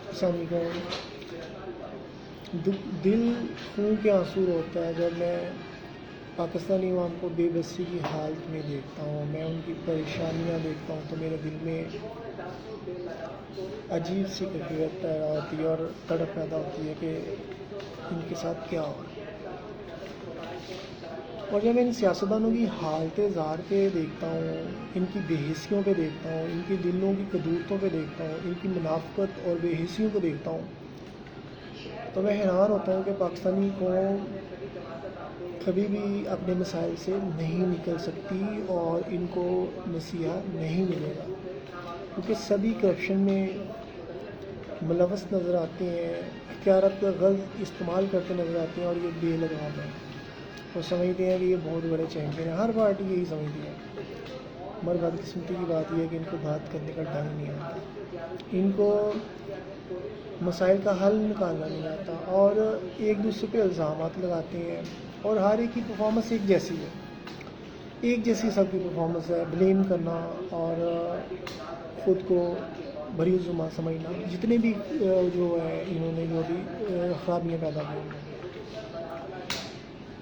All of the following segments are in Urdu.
السلام علیکم. دل خون کے آنسو ہوتا ہے جب میں پاکستانی عوام کو بے بسی کی حالت میں دیکھتا ہوں. میں ان کی پریشانیاں دیکھتا ہوں تو میرے دل میں عجیب سی کیفیت پیدا ہوتی ہے اور تڑپ پیدا ہوتی ہے کہ ان کے ساتھ کیا ہو رہا ہے. اور جب میں ان سیاستدانوں کی حالت زار پہ دیکھتا ہوں، ان کی بے حسیوں پہ دیکھتا ہوں، ان کی دلوں کی قدورتوں پہ دیکھتا ہوں، ان کی منافقت اور بے حسیوں کو دیکھتا ہوں، تو میں حیران ہوتا ہوں کہ پاکستانی قوم کبھی بھی اپنے مسائل سے نہیں نکل سکتی اور ان کو مسیحا نہیں ملے گا، کیونکہ سبھی کرپشن میں ملوث نظر آتے ہیں، اختیارات کا غلط استعمال کرتے نظر آتے ہیں اور یہ بے لگام ہیں اور سمجھتے ہیں کہ یہ بہت بڑے چیمپئن ہیں. ہر پارٹی یہی سمجھتی ہے، مگر بدقسمتی کی بات یہ ہے کہ ان کو بات کرنے کا ڈھنگ نہیں آتا، ان کو مسائل کا حل نکالنا نہیں آتا اور ایک دوسرے پہ الزامات لگاتے ہیں اور ہر ایک کی پرفارمنس ایک جیسی ہے، ایک جیسی سب کی پرفارمنس ہے. بلیم کرنا اور خود کو بری الزما سمجھنا، جتنے بھی جو ہے انہوں نے جو بھی خرابیاں پیدا کی ہیں.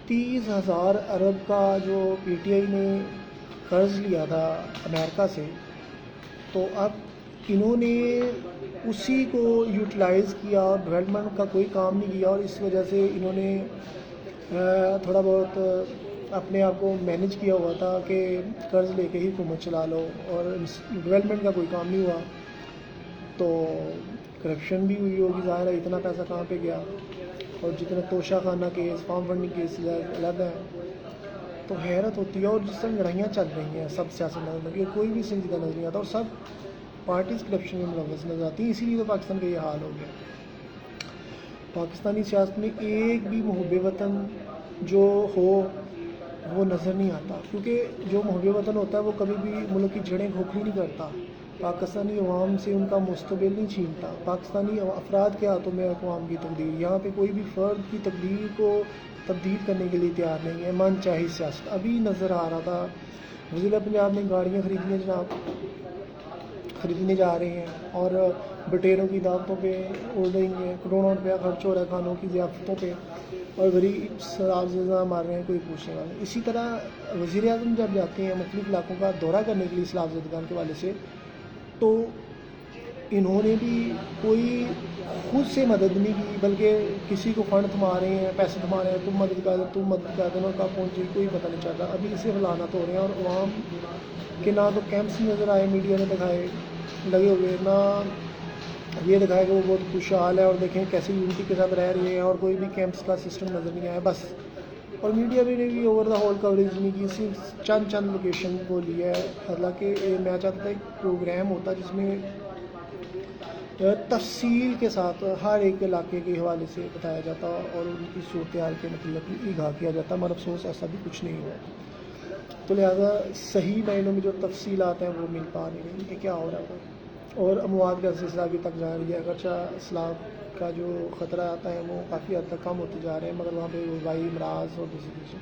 30,000 ارب کا جو پی ٹی آئی نے قرض لیا تھا امریکہ سے، تو اب انہوں نے اسی کو یوٹیلائز کیا اور ڈیولپمنٹ کا کوئی کام نہیں کیا، اور اس وجہ سے انہوں نے تھوڑا بہت اپنے آپ کو مینیج کیا ہوا تھا کہ قرض لے کے ہی حکومت چلا لو، اور ڈیولپمنٹ کا کوئی کام نہیں ہوا. تو کرپشن بھی ہوئی ہوگی، ظاہر ہے اتنا پیسہ کہاں پہ گیا، اور جتنا توشہ خانہ کیس، فارم فنڈنگ کیس علیحدہ ہیں. تو حیرت ہوتی ہے. اور جس طرح لڑائیاں چل رہی ہیں سب سیاست میں، کوئی بھی سنجیدہ نظر نہیں آتا اور سب پارٹیز کرپشن میں ملوث نظر آتی ہیں. اسی لیے تو پاکستان کا یہ حال ہو گیا. پاکستانی سیاست میں ایک بھی محب وطن جو ہو وہ نظر نہیں آتا، کیونکہ جو محب وطن ہوتا ہے وہ کبھی بھی ملک کی جڑیں کھوکھلی نہیں کرتا، پاکستانی عوام سے ان کا مستقبل نہیں چھینتا. پاکستانی افراد کے ہاتھوں میں اقوام کی تقدیر، یہاں پہ کوئی بھی فرد کی تقدیر کو تبدیل کرنے کے لیے تیار نہیں ہے. من چاہی سیاست. ابھی نظر آ رہا تھا وزیر پنجاب نے گاڑیاں خریدنے جا رہے ہیں اور بٹیروں کی دعوتوں پہ اڑ رہی ہیں، کروڑوں روپیہ خرچ ہو رہا ہے کھانوں کی ضیافتوں پہ، اور غریب شراب زدہ مار رہے ہیں، کوئی پوچھنے والا. اسی طرح وزیر اعظم جب جاتے ہیں مختلف علاقوں کا دورہ کرنے کے لیے شراب زدگان کے والے سے، تو انہوں نے بھی کوئی خود سے مدد نہیں کی، بلکہ کسی کو فنڈ تھما رہے ہیں، پیسے تھما رہے ہیں، تم مدد کر دو، تم مدد کر دو، کب پہنچے کوئی پتہ نہیں چلتا. ابھی اسے فلانت ہو رہے ہیں اور عوام کے نہ تو کیمپس نظر آئے میڈیا نے دکھائے لگے ہوئے، نہ یہ دکھائے کہ وہ بہت خوشحال ہے اور دیکھیں کیسے یونٹی کے ساتھ رہ رہے ہیں، اور کوئی بھی کیمپس کا سسٹم نظر نہیں آیا بس. اور میڈیا بھی نے بھی اوور دا ہول کوریج نہیں کی، صرف چند لوکیشن کو لیا ہے. حالانکہ میں چاہتا تھا ایک پروگرام ہوتا جس میں تفصیل کے ساتھ ہر ایک علاقے کے حوالے سے بتایا جاتا اور ان کی صورتحال کے متعلق آگاہ کیا جاتا، مگر افسوس ایسا بھی کچھ نہیں ہوا. تو لہٰذا صحیح معنوں میں جو تفصیلات ہیں وہ مل پا نہیں رہی کہ کیا ہو رہا ہے. اور اموات کا سلسلہ ابھی تک جاری ہے، اگرچہ اسلام کا جو خطرہ آتا ہے وہ کافی حد تک کم ہوتے جا رہے ہیں، مگر وہاں پہ وبائی امراض اور دوسری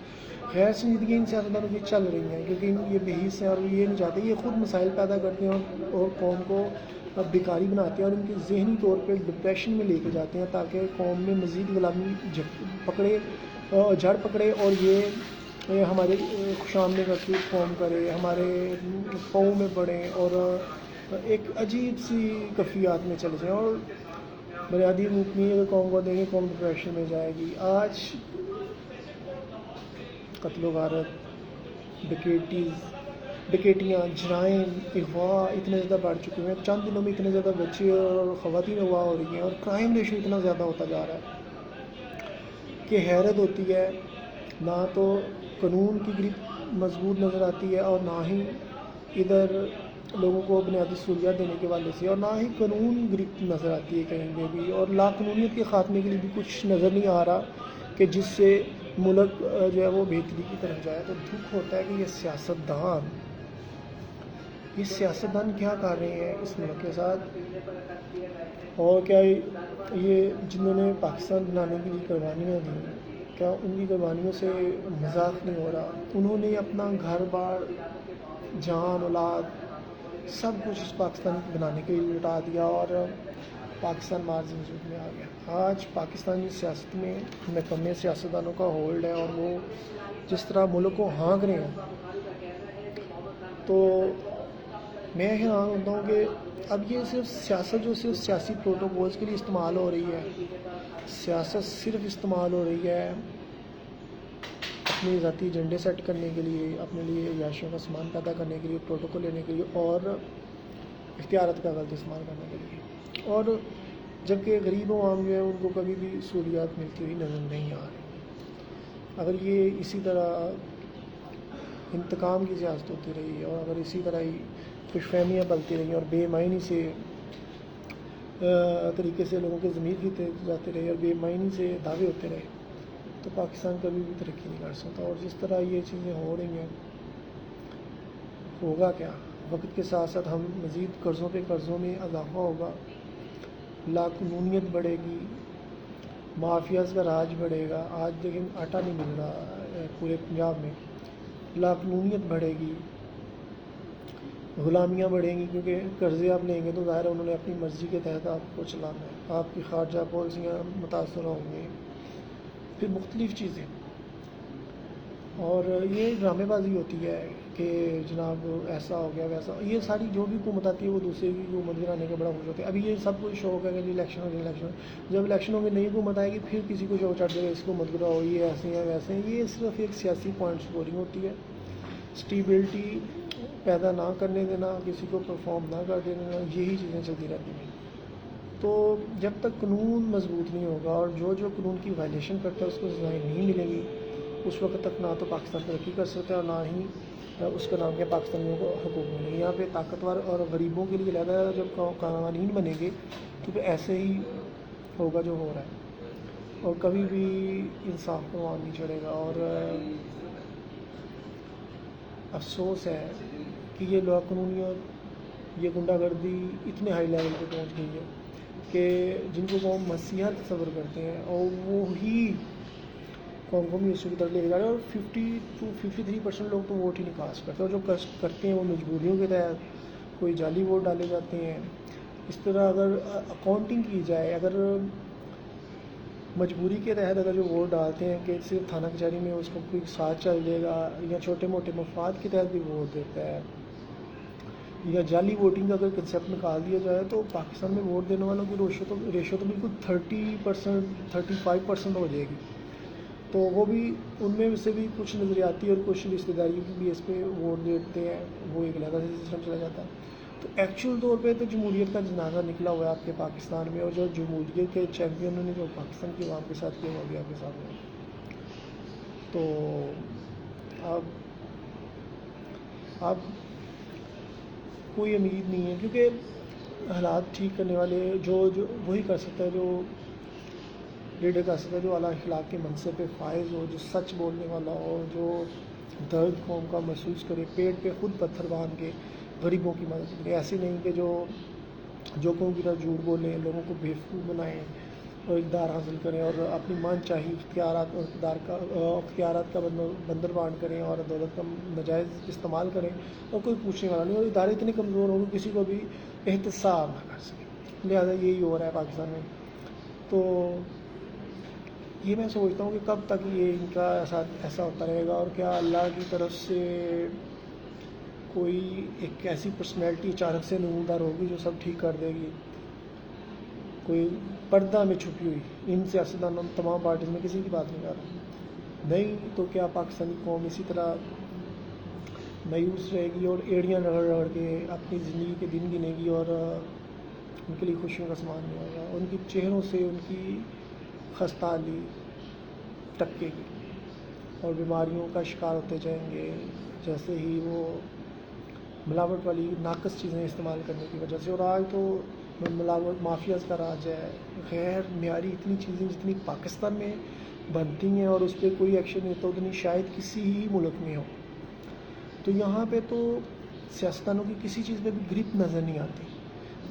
غیر سنجیدگی ان سیاستدانوں کی چل رہی ہیں، کیونکہ یہ بحث ہیں اور یہ نہیں چاہتے. یہ خود مسائل پیدا کرتے ہیں اور قوم کو بیکاری بناتے ہیں اور ان کے ذہنی طور پہ ڈپریشن میں لے کے جاتے ہیں تاکہ قوم میں مزید غلامی جڑ پکڑے اور یہ ہمارے خوش آمدید کا قوم کرے، ہمارے قوم میں بڑھیں اور ایک عجیب سی کفیات میں چلے جائیں. اور بنیادی ممکن ہے کہ قوم کو دیکھیں قوم ڈپریشن میں جائے گی. آج قتل و غارت، ڈکیٹیاں، جرائم، اغوا اتنے زیادہ بڑھ چکے ہیں. چند دنوں میں اتنے زیادہ بچے اور خواتین اغوا ہو رہی ہیں اور کرائم ریشو اتنا زیادہ ہوتا جا رہا ہے کہ حیرت ہوتی ہے. نہ تو قانون کی گرپ مضبوط نظر آتی ہے اور نہ ہی ادھر لوگوں کو بنیادی سہولیات دینے کے والے سے، اور نہ ہی قانون گرپ نظر آتی ہے کہیں پہ بھی، اور لا قانونیت کے خاتمے کے لیے بھی کچھ نظر نہیں آ رہا کہ جس سے ملک جو ہے وہ بہتری کی طرف جائے. تو دکھ ہوتا ہے کہ یہ سیاستدان کیا کر رہے ہیں اس ملک کے ساتھ، اور کیا یہ جنہوں نے پاکستان بنانے کے لیے قربانیاں دیں، کیا ان کی قربانیوں سے مذاق نہیں ہو رہا. انہوں نے اپنا گھر بار، جان، اولاد سب کچھ اس پاکستان بنانے کے لیے لٹا دیا اور پاکستان معرض وجود میں آ گیا۔ آج پاکستانی سیاست میں نکمے سیاستدانوں کا ہولڈ ہے اور وہ جس طرح ملک کو ہانک رہے ہیں، تو میں حیران ہوتا ہوں کہ اب یہ صرف سیاست جو صرف سیاسی پروٹوکولز کے لیے استعمال ہو رہی ہے، سیاست صرف استعمال ہو رہی ہے اپنے ذاتی ایجنڈے سیٹ کرنے کے لیے، اپنے لیے عیاشیوں کا سامان پیدا کرنے کے لیے، پروٹوکول لینے کے لیے اور اختیارات کا غلط استعمال کرنے کے لیے، اور جبکہ غریب عوام جو ہے ان کو کبھی بھی سہولیات ملتی ہوئی نظر نہیں آ رہی۔ اگر یہ اسی طرح انتقام کی سیاست ہوتی رہی اور اگر اسی طرح ہی خوش فہمیاں پلتی رہی اور بے معنی سے طریقے سے لوگوں کے ضمیر کھیتے جاتے رہے اور بے معنی سے دعوے ہوتے رہے، تو پاکستان کبھی بھی ترقی نہیں کر سکتا۔ اور جس طرح یہ چیزیں ہو رہی ہیں، ہوگا کیا؟ وقت کے ساتھ ساتھ ہم مزید قرضوں پہ قرضوں میں اضافہ ہوگا، لاقانونیت بڑھے گی، مافیاز کا راج بڑھے گا۔ آج لیکن آٹا نہیں مل رہا پورے پنجاب میں، لاقانونیت بڑھے گی، غلامیاں بڑھیں گی، کیونکہ قرضے آپ لیں گے تو ظاہر ہے انہوں نے اپنی مرضی کے تحت آپ کو چلانا ہے، آپ کی خارجہ پالیسیاں متاثر ہوں گی، پھر مختلف چیزیں۔ اور یہ ڈرامے بازی ہوتی ہے کہ جناب ایسا ہو گیا ویسا، یہ ساری جو بھی حکومت آتی ہے وہ دوسرے کی حکومت گرانے کے بڑا خوش ہوتے ہیں۔ ابھی یہ سب کچھ شوق ہے کہ الیکشن ہو گیا، جب الیکشن ہوں گے نئی حکومت آئے گی پھر کسی کو شوق چڑھ جائے گا اس کو مت گراؤ، یہ ایسے ہیں ویسے ہیں۔ یہ صرف ایک سیاسی پوائنٹ سکورنگ ہوتی ہے، اسٹیبلٹی پیدا نہ کرنے دینا، کسی کو پرفارم نہ کر دینا، یہی چیزیں چلتی رہتی ہیں۔ تو جب تک قانون مضبوط نہیں ہوگا اور جو قانون کی وائلیشن کرتا ہے اس کو سزائیں نہیں ملیں گی، اس وقت تک نہ تو پاکستان ترقی کر سکتا ہے اور نہ ہی اس کا نام کیا پاکستانیوں کو حقوق ملیں گے۔ یہاں پہ طاقتور اور غریبوں کے لیے علیحدہ جب قوانین بنیں گے تو پھر ایسے ہی ہوگا جو ہو رہا ہے، اور کبھی بھی انصاف پروان نہیں چڑھے گا۔ اور افسوس ہے کہ یہ لاقانونیت، یہ غنڈہ گردی اتنے ہائی لیول پہ پہنچ گئی ہے کہ جن کو قوم مسیحا تصور کرتے ہیں اور وہی قوم کو میوسو کی طرف لے کے جا رہے ہیں، اور 53% لوگ تو ووٹ ہی نہیں کاسٹ کرتے، اور جو کرتے ہیں وہ مجبوریوں کے تحت کوئی جعلی ووٹ ڈالے جاتے ہیں۔ اس طرح اگر اکاؤنٹنگ کی جائے، اگر مجبوری کے تحت اگر جو ووٹ ڈالتے ہیں کہ صرف تھانہ کچہری میں اس کو کوئی ساتھ چل جائے گا، یا چھوٹے موٹے مفاد کے تحت بھی ووٹ دیتا ہے، یا جعلی ووٹنگ کا اگر کنسیپٹ نکال دیا جائے تو پاکستان میں ووٹ دینے والوں کی ریشو تو بالکل 30%، 35% ہو جائے گی۔ تو وہ بھی ان میں سے بھی کچھ نظریاتی اور کچھ رشتہ داری کی بھی اس پہ ووٹ دیتے ہیں، وہ ایک علیحدہ سے سسٹم چلا جاتا ہے۔ تو ایکچوئل طور پہ تو جمہوریت کا جنازہ نکلا ہوا ہے آپ کے پاکستان میں، اور جو جمہوریت کے چیمپئنوں نے جو پاکستان کی عوام کے ساتھ کیا وہ بھی آپ کے ساتھ ہوا۔ تو اب کوئی امید نہیں ہے، کیونکہ حالات ٹھیک کرنے والے جو وہی کر سکتا ہے جو لیڈر کر سکتا ہے، جو اعلیٰ اخلاق کے منصب پہ فائز ہو، جو سچ بولنے والا ہو، جو درد قوم کا محسوس کرے، پیٹ پہ خود پتھر باندھ کے غریبوں کی مدد کرے۔ ایسے نہیں کہ جو قوم کی طرح جھوٹ بولیں، لوگوں کو بیوقوف بنائیں اور اقتدار حاصل کریں اور اپنی من چاہی اختیارات اور اختیارات کا بندربان کریں اور دولت کا ناجائز استعمال کریں، اور کوئی پوچھنے والا نہیں، اور ادارے اتنے کمزور ہوں کہ کسی کو بھی احتساب نہ کر سکیں۔ لہٰذا یہی ہو رہا ہے پاکستان میں۔ تو یہ میں سوچتا ہوں کہ کب تک یہ ان کا ایسا ہوتا رہے گا، اور کیا اللہ کی طرف سے کوئی ایک ایسی پرسنالٹی اچانک سے نمودار ہوگی جو سب ٹھیک کر دے گی، کوئی پردہ میں چھپی ہوئی۔ ان سیاستدانوں تمام پارٹیز میں کسی کی بات نہیں کر رہا، نہیں تو کیا پاکستانی قوم اسی طرح مایوس رہے گی اور ایڑیاں رگڑ رگڑ کے اپنی زندگی کے دن گنے گی، اور ان کے لیے خوشیوں کا سامان نہیں ہوگا، ان کی چہروں سے ان کی خستہ حالی ٹپکے گی اور بیماریوں کا شکار ہوتے جائیں گے، جیسے ہی وہ ملاوٹ والی ناقص چیزیں استعمال کرنے کی وجہ سے۔ اور آج تو ملاوٹ مافیاز کا راج ہے، غیر معیاری اتنی چیزیں جتنی پاکستان میں بنتی ہیں اور اس پہ کوئی ایکشن نہیں ہوتا اتنی شاید کسی ہی ملک میں ہو۔ تو یہاں پہ تو سیاستدانوں کی کسی چیز پہ بھی گرپ نظر نہیں آتی،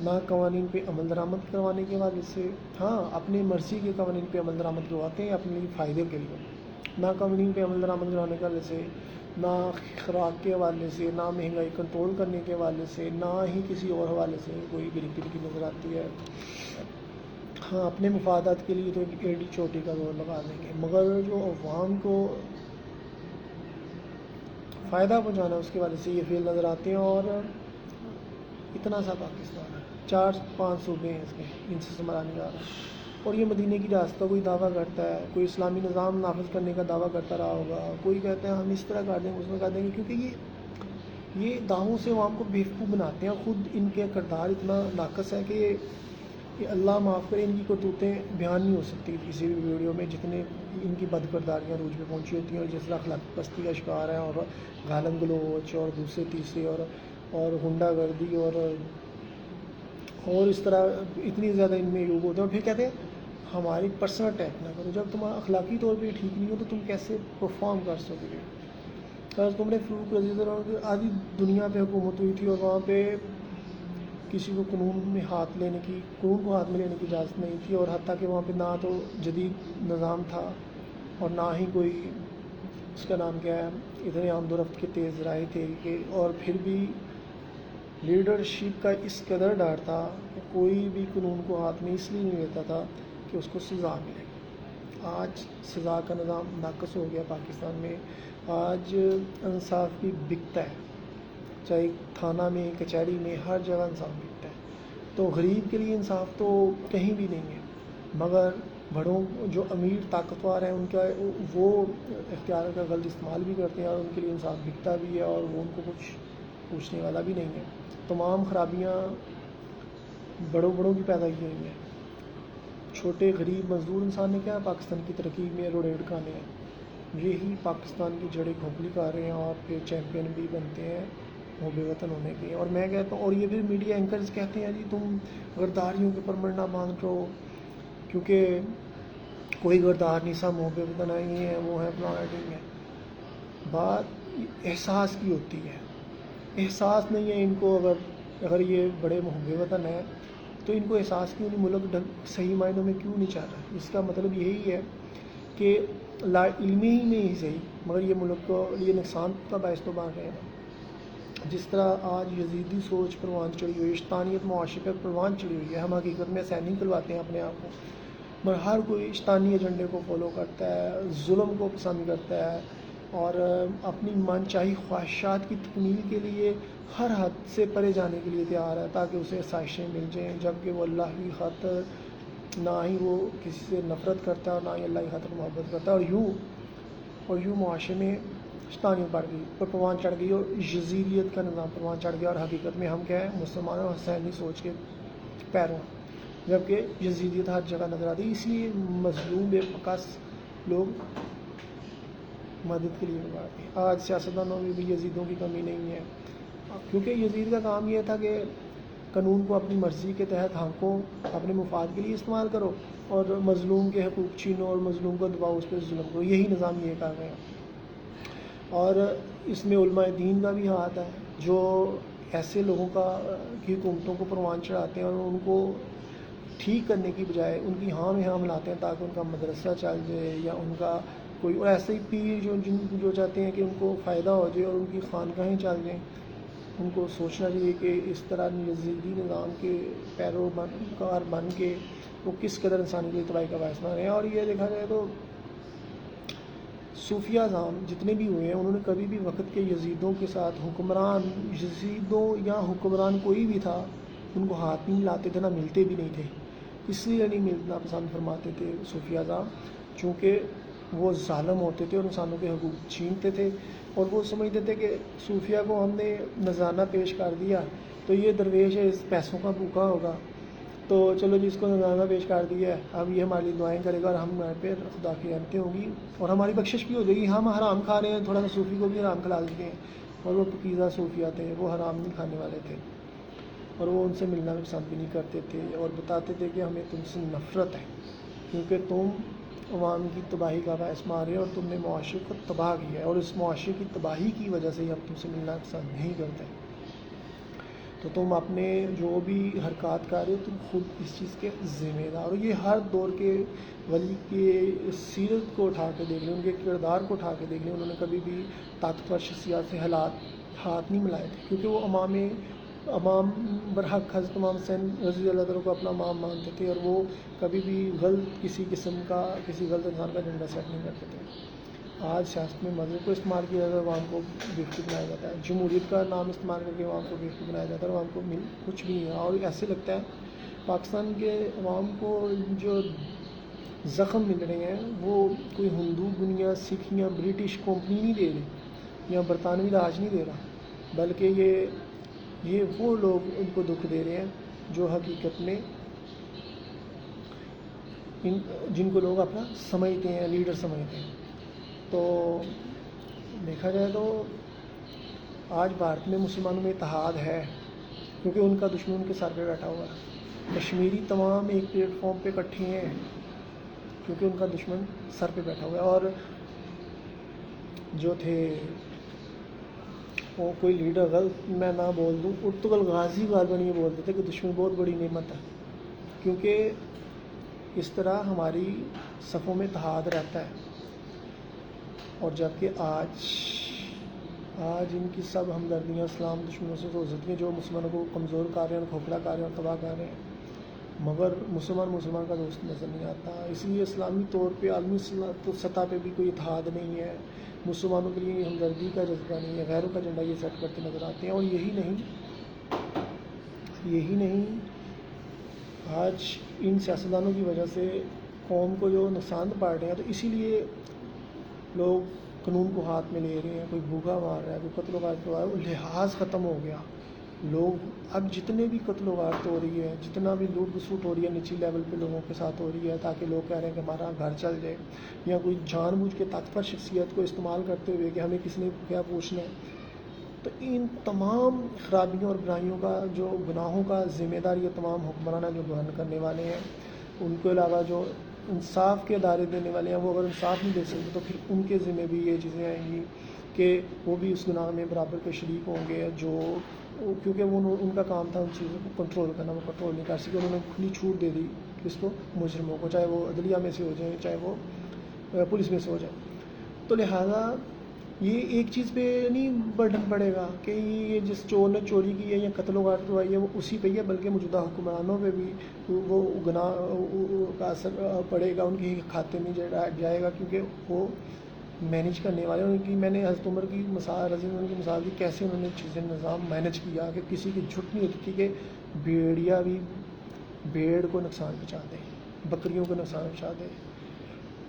نہ قوانین پہ عمل درآمد کروانے کے حوالے سے، ہاں اپنی مرضی کے قوانین پہ عمل درآمد کرواتے ہیں اپنے لیے فائدے کے لیے، نہ قوانین پہ عمل درآمد کروانے کے حوالے سے نہ خوراک کے حوالے سے، نہ مہنگائی کنٹرول کرنے کے حوالے سے، نہ ہی کسی اور حوالے سے کوئی گری کی نظر آتی ہے۔ ہاں، اپنے مفادات کے لیے تو ایڈی چوٹی کا زور لگا دیں گے، مگر جو عوام کو فائدہ پہنچانا اس کے حوالے سے یہ فیل نظر آتے ہیں۔ اور اتنا سا پاکستان ہے، 4-5 صوبے ہیں اس کے، ان سے سنبھالا نہیں جا رہا، اور یہ مدینے کی ریاست کا کوئی دعویٰ کرتا ہے، کوئی اسلامی نظام نافذ کرنے کا دعویٰ کرتا رہا ہوگا، کوئی کہتا ہے ہم اس طرح کر دیں گے، اس میں کر دیں گے، کیونکہ یہ دعووں سے عوام کو بیوقوف بناتے ہیں۔ خود ان کے کردار اتنا ناقص ہے کہ اللہ معاف کرے، ان کی کرتوتیں بیان نہیں ہو سکتی کسی بھی ویڈیو میں، جتنے ان کی بد کرداریاں روز پہ پہنچی ہوتی ہیں، اور جس طرح اخلاق پستی کا شکار ہے، اور گالم گلوچ اور دوسرے تیسرے اور غنڈہ گردی اور اس طرح اتنی زیادہ ان میں عیوب ہوتے ہیں، اور پھر کہتے ہیں ہماری پرسنل اٹیک نہ کرو۔ جب تمہارا اخلاقی طور پہ ٹھیک نہیں ہو تو تم کیسے پرفارم کر سکو گے؟ اگر تم نے فاروق رضی اللہ عنہ کی آدھی دنیا پہ حکومت ہوئی تھی، اور وہاں پہ کسی کو قانون کو ہاتھ میں لینے کی اجازت نہیں تھی، اور حتیٰ کہ وہاں پہ نہ تو جدید نظام تھا اور نہ ہی کوئی اس کا نام کیا ہے اتنے آمد و رفت کے تیز ذرائع تھے، اور پھر بھی لیڈرشپ کا اس قدر ڈر تھا کہ کوئی بھی قانون کو ہاتھ میں اس لیے نہیں لیتا تھا کہ اس کو سزا ملے۔ آج سزا کا نظام ناقص ہو گیا پاکستان میں، آج انصاف بھی بکتا ہے، چاہے تھانہ میں، کچہری میں، ہر جگہ انصاف بکتا ہے۔ تو غریب کے لیے انصاف تو کہیں بھی نہیں ہے، مگر بڑوں جو امیر طاقتور ہیں ان کا وہ اختیار کا غلط استعمال بھی کرتے ہیں، اور ان کے لیے انصاف بکتا بھی ہے، اور وہ ان کو کچھ پوچھنے والا بھی نہیں ہے۔ تمام خرابیاں بڑوں کی پیدا کی ہوئی ہیں۔ چھوٹے غریب مزدور انسان نے کیا پاکستان کی ترقی میں روڑے اٹکانے ہیں؟ یہی پاکستان کی جڑیں کھوکھلی کر رہے ہیں، اور پھر چیمپئن بھی بنتے ہیں محب وطن ہونے کے۔ اور میں کہتا ہوں، اور یہ پھر میڈیا اینکرز کہتے ہیں جی تم غداریوں کے پرمٹ نہ مانگ رہو، کیونکہ کوئی غدار نہیں، سب محب وطن ہے، یہ ہیں وہ ہیں فلانا ٹھیک ہے۔ بات احساس کی ہوتی ہے، احساس نہیں ہے ان کو۔ اگر یہ بڑے محب وطن ہیں تو ان کو احساس کیوں نہیں، ملک صحیح معنوں میں کیوں نہیں چل رہا؟ اس کا مطلب یہی ہے کہ لا علمی ہی نہیں صحیح، مگر یہ ملک کو یہ نقصان کا باعث تو بن رہے ہیں۔ جس طرح آج یزیدی سوچ پروان چڑھی ہوئی ہے، شیطانیت معاشرے پر پروان چڑھی ہوئی ہے، ہم حقیقت میں ایسا نہیں کرواتے ہیں اپنے آپ کو، مگر ہر کوئی شیطانی ایجنڈے کو فالو کرتا ہے، ظلم کو پسند کرتا ہے، اور اپنی من چاہی خواہشات کی تکمیل کے لیے ہر حد سے پرے جانے کے لیے تیار ہے، تاکہ اسے آسائشیں مل جائیں، جبکہ وہ اللہ کی خاطر نہ ہی وہ کسی سے نفرت کرتا ہے، اور نہ ہی اللہ کی خاطر محبت کرتا ہے۔ اور یوں معاشرے میں شیطانیت بڑھ گئی، پر پروان چڑھ گئی، اور یزیدیت کا نظام پروان چڑھ گیا، اور حقیقت میں ہم کیا ہے مسلمان اور حسینی سوچ کے پیروں ہیں، جبکہ یزیدیت ہر جگہ نظر آتی ہے۔ اس لیے مظلوم بے بکس لوگ مدد کے لیے بگاڑتے ہیں۔ آج سیاستدانوں میں بھی یزیدوں کی کمی نہیں ہے، کیونکہ یزید کا کام یہ تھا کہ قانون کو اپنی مرضی کے تحت ہانکو، اپنے مفاد کے لیے استعمال کرو، اور مظلوم کے حقوق چھینو، اور مظلوم کو دباؤ، اس پہ ظلم کرو۔ یہی نظام یہ کر رہے ہیں، اور اس میں علماء دین کا بھی ہاتھ ہے، جو ایسے لوگوں کی حکومتوں کو پروان چڑھاتے ہیں، اور ان کو ٹھیک کرنے کی بجائے ان کی ہاں میں ہاں ملاتے ہیں، تاکہ ان کا مدرسہ چل جائے، یا ان کا کوئی، اور ایسے ہی پیر جو چاہتے ہیں کہ ان کو فائدہ ہو جائے اور ان کی خانقاہیں چل جائیں۔ ان کو سوچنا چاہیے کہ اس طرح یزیدی نظام کے پیروکار بن کے وہ کس قدر انسانی کی تباہی کا باعث بن رہے ہیں۔ اور یہ دیکھا جائے تو صوفیہ اعظام جتنے بھی ہوئے ہیں، انہوں نے کبھی بھی وقت کے یزیدوں کے ساتھ یزیدوں یا حکمران کوئی بھی تھا ان کو ہاتھ نہیں لاتے تھے، نہ ملتے بھی نہیں تھے۔ اس لیے نہیں ملنا پسند فرماتے تھے صوفیہ اعظام، چونکہ وہ ظالم ہوتے تھے اور انسانوں کے حقوق چھینتے تھے، اور وہ سمجھتے تھے کہ صوفیہ کو ہم نے نذرانہ پیش کر دیا تو یہ درویش ہے، اس پیسوں کا بھوکا ہوگا، تو چلو جی اس کو نذرانہ پیش کر دیا ہے، اب یہ ہمارے لیے دعائیں کرے گا، اور ہمارے پہ خدا کی رحمتیں ہوں گی، اور ہماری بخشش بھی ہو جائے گی۔ ہم حرام کھا رہے ہیں، تھوڑا سا صوفی کو بھی حرام کھلا دیتے ہیں، اور وہ پاکیزہ صوفیہ تھے، وہ حرام نہیں کھانے والے تھے، اور وہ ان سے ملنا بھی پسند بھی نہیں کرتے تھے، اور بتاتے تھے کہ ہمیں تم سے نفرت ہے، کیونکہ تم عوام کی تباہی کا باعث بن رہے ہو، اور تم نے معاشرے کو تباہ کیا ہے، اور اس معاشرے کی تباہی کی وجہ سے ہی ہم تم سے ملنا پسند نہیں کرتے۔ تو تم اپنے جو بھی حرکات کر رہے ہو تم خود اس چیز کے ذمہ دار ہو. یہ ہر دور کے ولی کے سیرت کو اٹھا کے دیکھ لیں, ان کے کردار کو اٹھا کے دیکھ لیں, انہوں نے کبھی بھی طاقتور شخصیات سے ہاتھ نہیں ملائے تھے, کیونکہ وہ امام برحق حضرت امام حسین رضی اللہ تعالیٰ کو اپنا امام مانتے تھے, اور وہ کبھی بھی غلط کسی قسم کا کسی غلط انسان کا جھنڈا سیٹ نہیں کرتے تھے. آج سیاست میں مذہب کو استعمال کیا جاتا ہے, عوام کو بیوقوف بنایا جاتا ہے, جمہوریت کا نام استعمال کر کے عوام کو بیوقوف بنایا جاتا ہے, اور عوام کو کچھ بھی نہیں ہے. اور ایسے لگتا ہے پاکستان کے عوام کو جو زخم مل رہے ہیں وہ کوئی ہندو دنیا سکھ یا برٹش کمپنی نہیں دے رہی یا برطانوی راج نہیں دے رہا, بلکہ یہ وہ لوگ ان کو دکھ دے رہے ہیں جو حقیقت میں جن کو لوگ اپنا سمجھتے ہیں, لیڈر سمجھتے ہیں. تو دیکھا جائے تو آج بھارت میں مسلمانوں میں اتحاد ہے, کیونکہ ان کا دشمن ان کے سر پہ بیٹھا ہوا ہے. کشمیری تمام ایک پلیٹ فارم پہ اکٹھے ہیں کیونکہ ان کا دشمن سر پہ بیٹھا ہوا ہے. اور جو تھے وہ کوئی لیڈر غلط میں نہ بول دوں, ارطغرل غازی غالباً یہ بولتے تھے کہ دشمن بہت بڑی نعمت ہے, کیونکہ اس طرح ہماری صفوں میں اتحاد رہتا ہے. اور جبکہ آج ان کی سب ہمدردیاں اسلام دشمنوں سے ہو سکتی ہیں جو مسلمانوں کو کمزور کر رہے ہیں, کھوکھلا کر رہے ہیں اور تباہ کر رہے ہیں, مگر مسلمان کا دوست نظر نہیں آتا. اس لیے اسلامی طور پہ عالمی سطح پہ بھی کوئی اتحاد نہیں ہے, مسلمانوں کے لیے ہمدردی کا جذبہ نہیں ہے, غیروں کا جھنڈا یہ سیٹ کرتے نظر آتے ہیں. اور یہی نہیں آج ان سیاستدانوں کی وجہ سے قوم کو جو نقصان پڑ رہے ہیں, تو اسی لیے لوگ قانون کو ہاتھ میں لے رہے ہیں. کوئی بھوکا مار رہا ہے, کوئی قتل و غارت کروا رہا ہے, لحاظ ختم ہو گیا. لوگ اب جتنے بھی قتل و غارت ہو رہی ہے, جتنا بھی لوٹ کسوٹ ہو رہی ہے نچلی لیول پہ لوگوں کے ساتھ ہو رہی ہے, تاکہ لوگ کہہ رہے ہیں کہ ہمارا گھر چل جائے, یا کوئی جان بوجھ کے طاقتور شخصیت کو استعمال کرتے ہوئے کہ ہمیں کس نے کیا پوچھنا ہے. تو ان تمام خرابیوں اور برائیوں کا جو گناہوں کا ذمہ دار یہ تمام حکمران جو گرہن کرنے والے ہیں, ان کے علاوہ جو انصاف کے ادارے دینے والے ہیں وہ اگر انصاف نہیں دے سکتے تو پھر ان کے ذمہ بھی یہ چیزیں آئیں گی کہ وہ بھی اس گناہ میں برابر کے شریک ہوں گے, کیونکہ ان کا کام تھا ان چیزوں کو کنٹرول کرنا, وہ کنٹرول نہیں کر سکے. انہوں نے کھلی چھوٹ دے دی اس کو مجرموں کو, چاہے وہ عدلیہ میں سے ہو جائیں چاہے وہ پولیس میں سے ہو جائیں. تو لہٰذا یہ ایک چیز پہ نہیں برڈن پڑے گا کہ یہ جس چور نے چوری کی ہے یا قتل و غارت کروائی ہے وہ اسی پہ ہی ہے, بلکہ موجودہ حکمرانوں پہ بھی وہ گناہ کا اثر پڑے گا, ان کے کھاتے میں جائے گا, کیونکہ وہ مینیج کرنے والے. ان کی میں نے حضرت عمر کی مثال رضی اللہ عنہ کی مثال دی, کیسے انہوں نے چیزیں نظام مینیج کیا کہ کسی کی جھٹ نہیں ہوتی تھی کہ بھیڑیا بھی بھیڑ کو نقصان پہنچا دے, بکریوں کو نقصان پہنچا دے.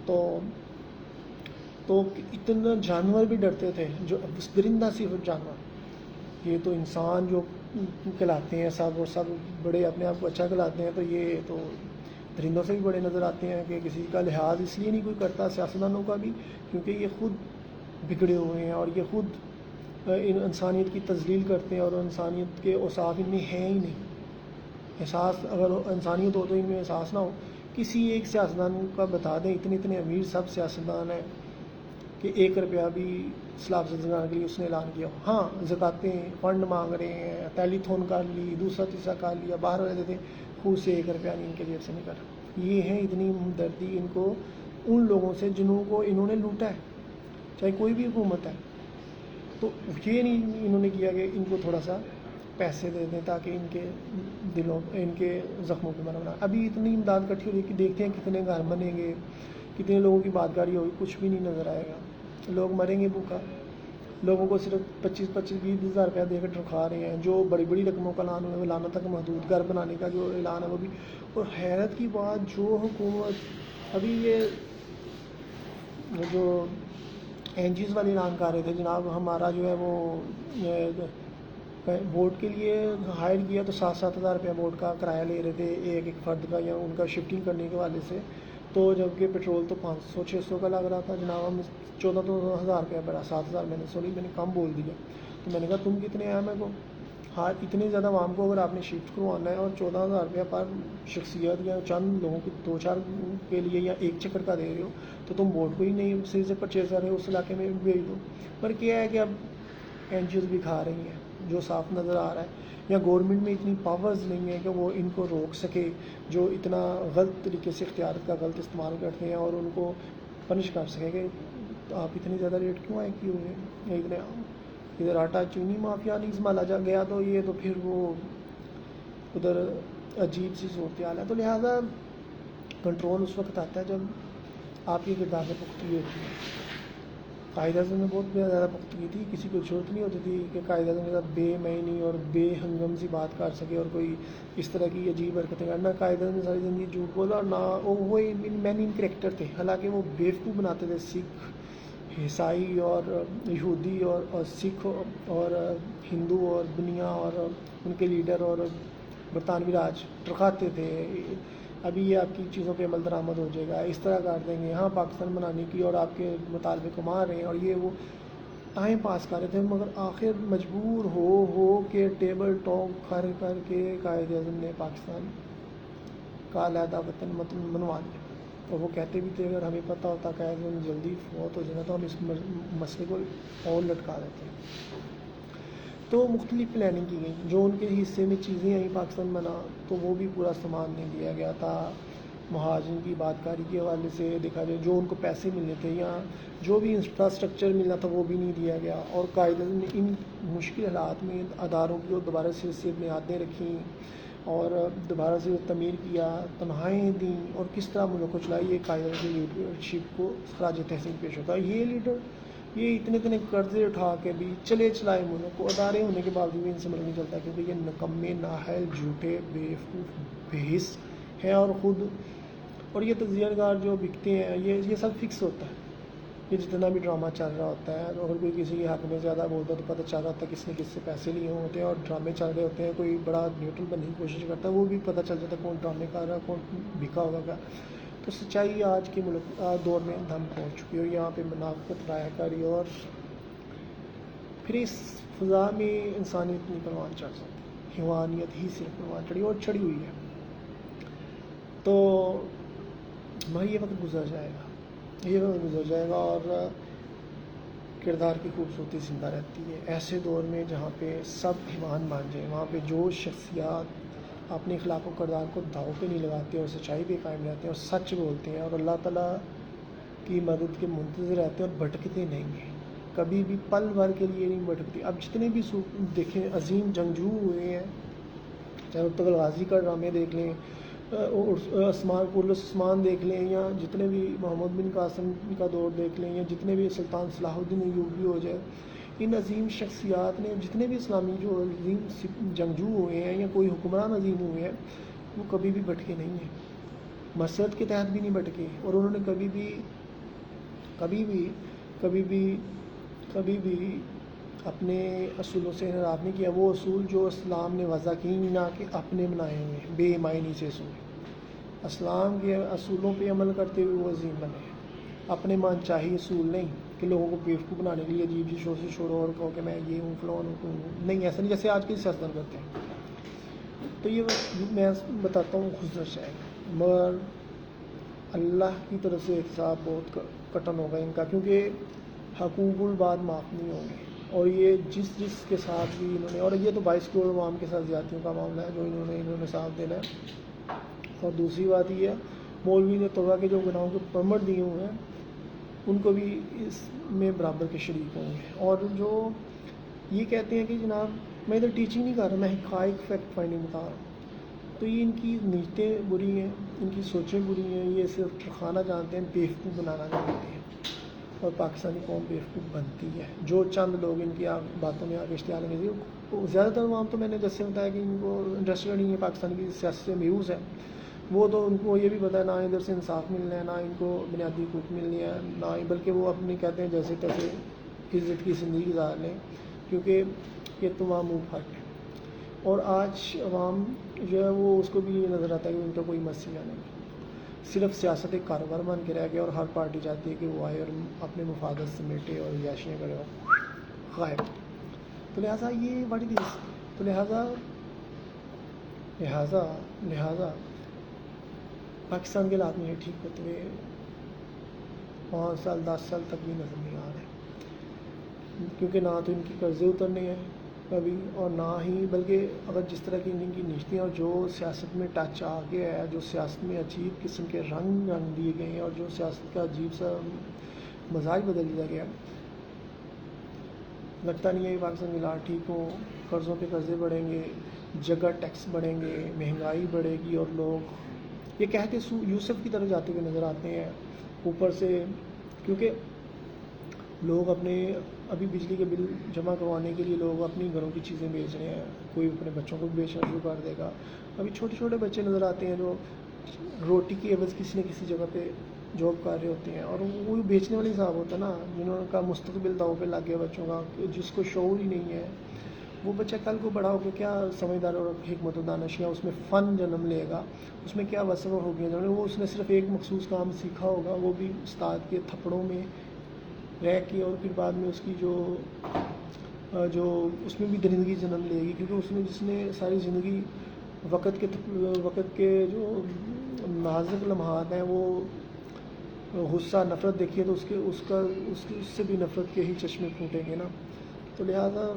تو اتنا جانور بھی ڈرتے تھے, جو درندہ صرف جانور, یہ تو انسان جو کہلاتے ہیں سب اور سب بڑے اپنے آپ کو اچھا کہلاتے ہیں, تو یہ تو درندوں سے بھی بڑے نظر آتے ہیں. کہ کسی کا لحاظ اس لیے نہیں کوئی کرتا سیاستدانوں کا بھی, کیونکہ یہ خود بگڑے ہوئے ہیں اور یہ خود انسانیت کی تذلیل کرتے ہیں, اور انسانیت کے اوصاف ان میں ہیں ہی نہیں. احساس اگر انسانیت ہو تو ان میں احساس نہ ہو. کسی ایک سیاستدان کا بتا دیں, اتنے امیر سب سیاستدان ہیں کہ 1 روپیہ بھی سیلاب زدگان کے لیے اس نے اعلان کیا ہو. ہاں زکاتیں فنڈ مانگ رہے ہیں, ٹیلی تھون کر لی, دوسرا تیسرا کر لیا, باہر والے تھے, خود سے 1 روپیہ نہیں ان کے جیب سے نکل. یہ ہیں اتنی ہمدردی ان کو ان لوگوں سے جنہوں کو انہوں نے لوٹا ہے, چاہے کوئی بھی حکومت ہے. تو یہ نہیں انہوں نے کیا کہ ان کو تھوڑا سا پیسے دے دیں تاکہ ان کے دلوں ان کے زخموں کو بنا. ابھی اتنی امداد اکٹھی ہو رہی ہے کہ دیکھتے ہیں کتنے گھر بنیں گے, کتنے لوگوں کی بادگاری ہوگی, کچھ بھی نہیں نظر آئے گا. لوگ مریں گے بھوکا. لوگوں کو صرف 25-20 ہزار روپیہ دے کر رکھا رہے ہیں. جو بڑی بڑی رقموں کا اعلان ہوئے, لانا تک محدود گھر بنانے کا جو اعلان ہے وہ بھی. اور حیرت کی بات, جو حکومت ابھی یہ جو این جیز والے اعلان کر رہے تھے, جناب ہمارا جو ہے وہ ووٹ کے لیے ہائر کیا تو 7-7 ہزار روپیہ ووٹ کا کرایہ لے رہے تھے ایک فرد کا, یا ان کا شفٹنگ کرنے کے حوالے سے. تو جبکہ پیٹرول تو 500-600 کا لگ رہا تھا, جناب ہم 14 ہزار روپیہ بڑا, 7 ہزار میں نے کم بول دیا. تو میں نے کہا تم کتنے ہیں میرے کو, ہاں اتنے زیادہ عوام کو اگر آپ نے شفٹ کروانا ہے اور 14 ہزار روپیہ پر شخصیت یا چند لوگوں کے 2-4 کے لیے یا ایک چکر کا دے رہے ہو, تو تم ووٹ کو ہی نہیں صحیح سے پرچیز کر رہے ہو, اس علاقے میں بھیج دو. پر کیا ہے کہ اب این جی اوز بھی کھا رہی ہیں, جو صاف نظر آ رہا ہے. یا گورنمنٹ میں اتنی پاورز نہیں ہیں کہ وہ ان کو روک سکے جو اتنا غلط طریقے سے اختیارات کا غلط استعمال کرتے ہیں، اور ان کو پنش کر سکے کہ آپ اتنی زیادہ ریٹ کیوں کیے ہوئے ہیں. ادھر آٹا چینی مافیا نہیں سنبھالا جا گیا تو یہ تو پھر وہ ادھر عجیب سی صورتحال ہے. تو لہٰذا کنٹرول اس وقت آتا ہے جب آپ کی کردار میں پختگی ہوتی ہے. قائد اعظم میں بہت زیادہ پختگی تھی، کسی کو ضرورت نہیں ہوتی تھی کہ قائد اعظم کے ساتھ بے معنی اور بے ہنگم سی بات کر سکے اور کوئی اس طرح کی عجیب حرکتیں کرنا. قائد اعظم نے ساری زندگی جھوٹ بولا، اور نہ وہ مین کریکٹر تھے، حالانکہ وہ بیوقوف بناتے تھے سکھ، عیسائی اور یہودی اور سکھ اور ہندو اور دنیا اور ان کے لیڈر اور برطانوی راج ٹرکاتے تھے. ابھی یہ آپ کی چیزوں پہ عمل درآمد ہو جائے گا، اس طرح کر دیں گے، ہاں پاکستان بنانے کی، اور آپ کے مطالبے کو مار رہے ہیں، اور یہ وہ ٹائم پاس کر رہے تھے. مگر آخر مجبور ہو کے ٹیبل ٹاک کر کے قائد اعظم نے پاکستان کا علیحدہ وطن منوا لیا. اور وہ کہتے بھی تھے اگر ہمیں پتہ ہوتا قائد اعظم جلدی فوت ہو جانا تو ہم اس مسئلے کو اور لٹکا دیتے ہیں. تو مختلف پلاننگ کی گئی، جو ان کے حصے میں چیزیں آئیں پاکستان بنا تو وہ بھی پورا سامان نہیں دیا گیا تھا. مہاجرین کی بات کاری کے حوالے سے دیکھا جائے، جو ان کو پیسے ملنے تھے یا جو بھی انفراسٹرکچر ملنا تھا وہ بھی نہیں دیا گیا. اور قائد اعظم نے ان مشکل حالات میں اداروں کی دوبارہ سے بنیادیں رکھیں اور دوبارہ سے تعمیر کیا، تنخواہیں دیں، اور کس طرح ملک کو چلائی. یہ قائد اعظم کی لیڈرشپ کو خراج تحسین پیش ہوتا ہے. یہ لیڈر یہ اتنے قرضے اٹھا کے بھی چلائے ملک کو، ادارے ہونے کے باوجود بھی ان سے ملک نہیں چلتا، کیونکہ یہ نکمے، نااہل، جھوٹے، بیوقوف، بے حس ہیں. اور یہ تجزیہ کار جو بکتے ہیں یہ سب فکس ہوتا ہے. یہ جتنا بھی ڈرامہ چل رہا ہوتا ہے، اگر کوئی کسی کے حق میں زیادہ بولتا ہے تو پتہ چل رہا ہوتا ہے کس نے کس سے پیسے لیے ہوتے ہیں، اور ڈرامے چل رہے ہوتے ہیں. کوئی بڑا نیوٹرل بننے کی کوشش کرتا ہے، وہ بھی پتہ چل جاتا ہے کون ڈرامے کر رہا ہے، کون بکا ہوگا. تو سچائی آج کے دور میں دم پہنچ چکی ہے، اور یہاں پہ منافقت، رائے کاری، اور پھر اس فضا میں انسانیت نہیں پروان چڑھ سکتی، حیوانیت ہی صرف پروان چڑھی اور چڑھی ہوئی ہے. تو مگر یہ وقت گزر جائے گا اور کردار کی خوبصورتی زندہ رہتی ہے. ایسے دور میں جہاں پہ سب ایمان مان جائیں، وہاں پہ جو شخصیات اپنے اخلاق و کردار کو داؤ پہ نہیں لگاتے اور سچائی پہ قائم رہتے ہیں اور سچ بولتے ہیں اور اللہ تعالیٰ کی مدد کے منتظر رہتے ہیں اور بھٹکتے نہیں ہیں، کبھی بھی پل بھر کے لیے نہیں بھٹکتے. اب جتنے بھی دیکھیں عظیم جنگجو ہوئے ہیں، چاہے ارطغرل غازی کا ڈرامے دیکھ لیں، عثمان دیکھ لیں، یا جتنے بھی محمد بن قاسم کا دور دیکھ لیں، یا جتنے بھی سلطان صلاح الدین ایوبی ہو جائے، ان عظیم شخصیات نے جتنے بھی اسلامی جو عظیم جنگجو ہوئے ہیں یا کوئی حکمران عظیم ہوئے ہیں، وہ کبھی بھی بھٹکے نہیں ہیں، مسرت کے تحت بھی نہیں بھٹکے. اور انہوں نے کبھی بھی اپنے اصولوں سے انحراف نہیں کیا. وہ اصول جو اسلام نے وضع کی، نہ کہ اپنے بنائے ہوئے ہیں بے معنی سے اصول. اسلام کے اصولوں پہ عمل کرتے ہوئے وہ عظیم بنے ہیں، اپنے من چاہی اصول نہیں کہ لوگوں کو بیوقوف بنانے کے لیے عجیب جی شور سے چھوڑو اور کہو کہ میں یہ ہوں فلان ہوں نہیں. ایسا نہیں جیسے آج کی سیاستدان کرتے ہیں. تو یہ میں بتاتا ہوں گزر جائے گا، مگر اللہ کی طرف سے حساب بہت کٹن ہوگا ان کا، کیونکہ حقوق الباد معاف نہیں ہوں گے. اور یہ جس کے ساتھ بھی انہوں نے، اور یہ تو 22 کروڑ عوام کے ساتھ زیادتیوں کا معاملہ ہے جو انہوں نے ساتھ دینا ہے. اور دوسری بات یہ ہے، مولوی نے توبہ کے جو گناہوں کے پرمٹ دیے ہوئے ہیں ان کو بھی اس میں برابر کے شریک ہوں گے. اور جو یہ کہتے ہیں کہ جناب میں ادھر ٹیچنگ نہیں کر رہا، میں حقائق فیکٹ فائنڈنگ بتا رہا ہوں، تو یہ ان کی نیتیں بری ہیں، ان کی سوچیں بری ہیں. یہ صرف کھانا جانتے ہیں، بیوقوف بنانا جانتے ہیں، اور پاکستانی قوم بیوقوف بنتی ہے. جو چند لوگ ان کی باتوں میں آگے اشتعال انگیزی، زیادہ تر عوام تو میں نے جیسے بتایا کہ ان کو انٹرسٹڈ نہیں ہے پاکستان کی سیاست سے میوز ہے. وہ تو ان کو یہ بھی پتہ ہے نہ ادھر سے انصاف ملنا ہے، نہ ان کو بنیادی حقوق ملنی ہے، نہ بلکہ وہ اپنی کہتے ہیں جیسے تیسے عزت کی زندگی گزار لیں، کیونکہ یہ تمام منہ پھٹ ہے. اور آج عوام جو ہے وہ اس کو بھی یہ نظر آتا ہے کہ ان کا کوئی مسئلہ نہیں، صرف سیاست ایک کاروبار بن کے رہ گیا، اور ہر پارٹی چاہتی ہے کہ وہ آئے اور اپنے مفادات سمیٹے اور عیاشیاں کرے اور غائب. تو لہٰذا یہ بڑی چیز، تو لہٰذا پاکستان کے حالات میں ٹھیک ہوتے ہوئے 5 سال 10 سال تک بھی نظر نہیں آ رہے، کیونکہ نہ تو ان کی قرضے اترنے ہیں، کبھی، اور نہ ہی بلکہ اگر جس طرح کی ان کی نشتیں اور جو سیاست میں ٹچ آ گیا ہے، جو سیاست میں عجیب قسم کے رنگ دیے گئے ہیں، اور جو سیاست کا عجیب سا مزاج بدل دیا گیا، لگتا نہیں ہے کہ پاکستان کی حالات ٹھیک ہوں. قرضوں پہ قرضے بڑھیں گے، جگہ ٹیکس بڑھیں گے، مہنگائی بڑھے گی، اور لوگ یہ کہتے یوسف کی طرف جاتے ہوئے نظر آتے ہیں. اوپر سے کیونکہ لوگ اپنے ابھی بجلی کے بل جمع کروانے کے لیے لوگ اپنی گھروں کی چیزیں بیچ رہے ہیں، کوئی اپنے بچوں کو بھی بیچنا شروع کر دے گا. ابھی چھوٹے چھوٹے بچے نظر آتے ہیں جو روٹی کی عوض کسی نہ کسی جگہ پہ جاب کر رہے ہوتے ہیں، اور وہ بیچنے والے حساب ہوتا ہے نا، جنہوں کا مستقبل داؤ پہ لگ گیا بچوں کا، جس کو شعور ہی نہیں ہے. وہ بچہ کل کو بڑا ہو کے کیا سمجھدار اور حکمت و دانشیاں اس میں فن جنم لے گا، اس میں کیا وصف ہوگی، وہ اس نے صرف ایک مخصوص کام سیکھا ہوگا، وہ بھی استاد کے تھپڑوں میں رہ کے، اور پھر بعد میں اس کی جو اس میں بھی درندگی جنم لے گی، کیونکہ جس نے ساری زندگی وقت کے جو نازک لمحات ہیں وہ غصہ نفرت دیکھی ہے، تو اس سے بھی نفرت کے ہی چشمے پھوٹیں گے نا. تو لہٰذا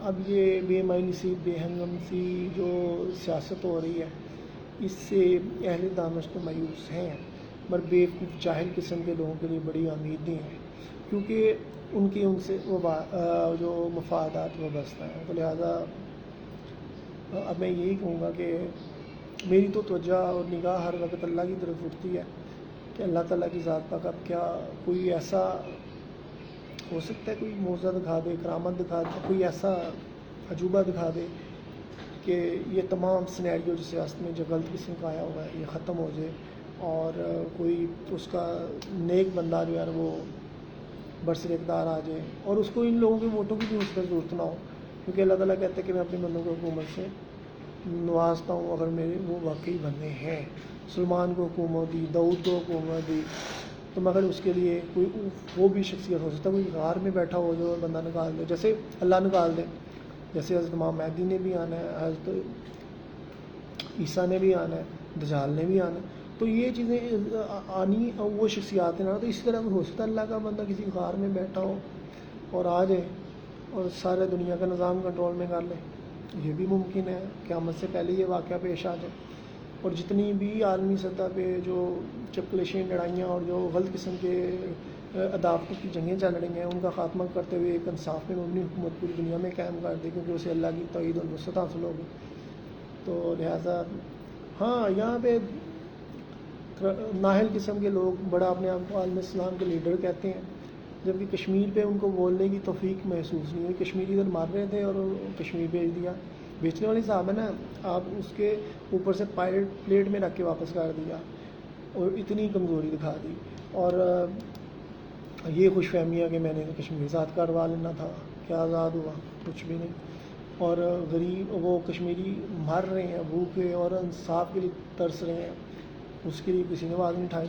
اب یہ بے معنی سی بے ہنگم سی جو سیاست ہو رہی ہے، اس سے اہل دانش تو مایوس ہیں، مگر بیوقوف جاہل قسم کے لوگوں کے لیے بڑی امیدیں ہیں، کیونکہ ان سے جو مفادات وابستہ ہیں. تو لہٰذا اب میں یہی کہوں گا کہ میری تو توجہ اور نگاہ ہر وقت اللہ کی طرف اٹھتی ہے کہ اللہ تعالیٰ کی ذات پاک اب کیا کوئی ایسا ہو سکتا ہے، کوئی معجزہ دکھا دے، کرامت دکھا دے، کوئی ایسا عجوبہ دکھا دے کہ یہ تمام سینیریو جو سیاست میں جو غلط قسم کا آیا ہوا ہے یہ ختم ہو جائے، اور کوئی اس کا نیک بندہ جو ہے وہ برسر اقتدار آ جائے، اور اس کو ان لوگوں کے ووٹوں کی بھی اس کا ضرورت نہ ہو، کیونکہ اللہ تعالیٰ کہتے ہیں کہ میں اپنے بندوں کو حکومت سے نوازتا ہوں اگر میرے وہ واقعی بندے ہیں. سلمان کو حکومت دی، داؤد کو حکومت دی، تو مگر اس کے لیے کوئی وہ بھی شخصیت ہو سکتا ہے، کوئی غار میں بیٹھا ہو جو بندہ نکال دے، جیسے اللہ نکال دے، جیسے حضرت امام مہدی نے بھی آنا ہے، حضرت عیسیٰ نے بھی آنا ہے، دجال نے بھی آنا ہے. تو یہ چیزیں آنی وہ شخصیات ہیں نا. تو اسی طرح ہو سکتا ہے اللہ کا بندہ کسی غار میں بیٹھا ہو اور آ جائے اور سارے دنیا کا نظام کنٹرول میں کر لے. یہ بھی ممکن ہے، قیامت سے پہلے یہ واقعہ پیش آ جائے. اور جتنی بھی عالمی سطح پہ جو چپکلشیں لڑائیاں اور جو غلط قسم کے عداوتوں کی جنگیں چل رہی ہیں، ان کا خاتمہ کرتے ہوئے ایک انصاف میں مبنی حکومت پوری دنیا میں قائم کر دے، کیونکہ اسے اللہ کی تائید اور نصرت حاصل ہوگی. تو لہٰذا ہاں، یہاں پہ نااہل قسم کے لوگ بڑا اپنے آپ کو عالم اسلام کے لیڈر کہتے ہیں، جبکہ کشمیر پہ ان کو بولنے کی توفیق محسوس نہیں ہوئی. کشمیری ادھر مار رہے تھے اور کشمیر بھیج دیا. بیچنے والے صاحب ہے نا، آپ اس کے اوپر سے پلیٹ میں رکھ کے واپس کر دیا، اور اتنی کمزوری دکھا دی. اور یہ خوش فہمیاں کہ میں نے کشمیر ذات کروا لینا تھا، کیا آزاد ہوا، کچھ بھی نہیں. اور غریب وہ کشمیری مر رہے ہیں بھوکے اور انصاف کے لیے ترس رہے ہیں، اس کے لیے کسی نے آواز نہیں اٹھائی،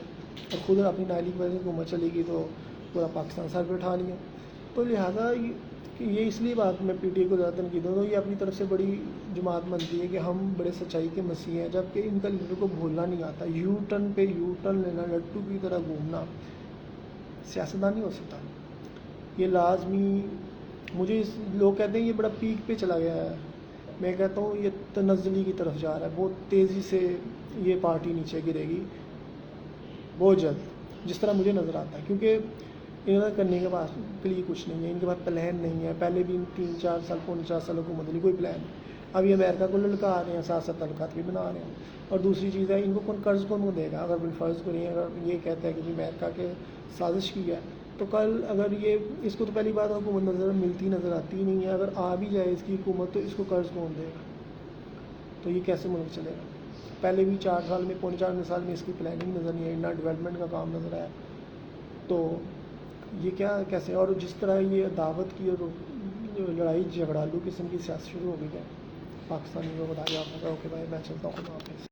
اور خود اپنی نااہلی کی وجہ سے حکومت چلی گئی تو پورا پاکستان سر پہ اٹھا لیا. تو لہٰذا یہ اس لیے بات میں پی ٹی آئی کو زیادہ تنقید ہوں، یہ اپنی طرف سے بڑی جماعت بنتی ہے کہ ہم بڑے سچائی کے مسیح ہیں، جبکہ ان کا لیڈر کو بھولنا نہیں آتا. یو ٹرن پہ یو ٹرن لینا، لٹو کی طرح گھومنا سیاستدان نہیں ہو سکتا. یہ لازمی مجھے لوگ کہتے ہیں یہ بڑا پیک پہ چلا گیا ہے، میں کہتا ہوں یہ تنزلی کی طرف جا رہا ہے. بہت تیزی سے یہ پارٹی نیچے گرے گی بہت جلد، جس طرح مجھے نظر آتا ہے، کیونکہ انہوں نے کرنے کے کے لیے کچھ نہیں ہے، ان کے پاس پلان نہیں ہے. پہلے بھی 3-4 سال 4 سال حکومت نہیں، کوئی پلان نہیں. اب یہ امریکہ کو للکا رہے ہیں، ساتھ ساتھ تعلقات بھی بنا رہے ہیں. اور دوسری چیز ہے، ان کو قرض کون دے گا؟ اگر فرض کریں اگر یہ کہتا ہے کہ امریکہ کے سازش کی ہے، تو کل اگر یہ اس کو تو پہلی بات حکومت نظر آتی ہی نہیں ہے. اگر آ بھی جائے اس کی حکومت تو اس کو قرض کون دے گا؟ تو یہ کیسے ملک چلے گا؟ پہلے بھی 4 سال میں 4.5 سال میں اس کی پلاننگ نظر نہیں آئی، نہ ڈیولپمنٹ کا کام نظر آیا. تو یہ کیا کیسے؟ اور جس طرح یہ دعوت کی اور لڑائی جھگڑالو قسم کی سیاست شروع ہو گئی ہے پاکستانی لوگ بتا دیا آپ کو کہ بھائی میں چلتا ہوں، خدا حافظ.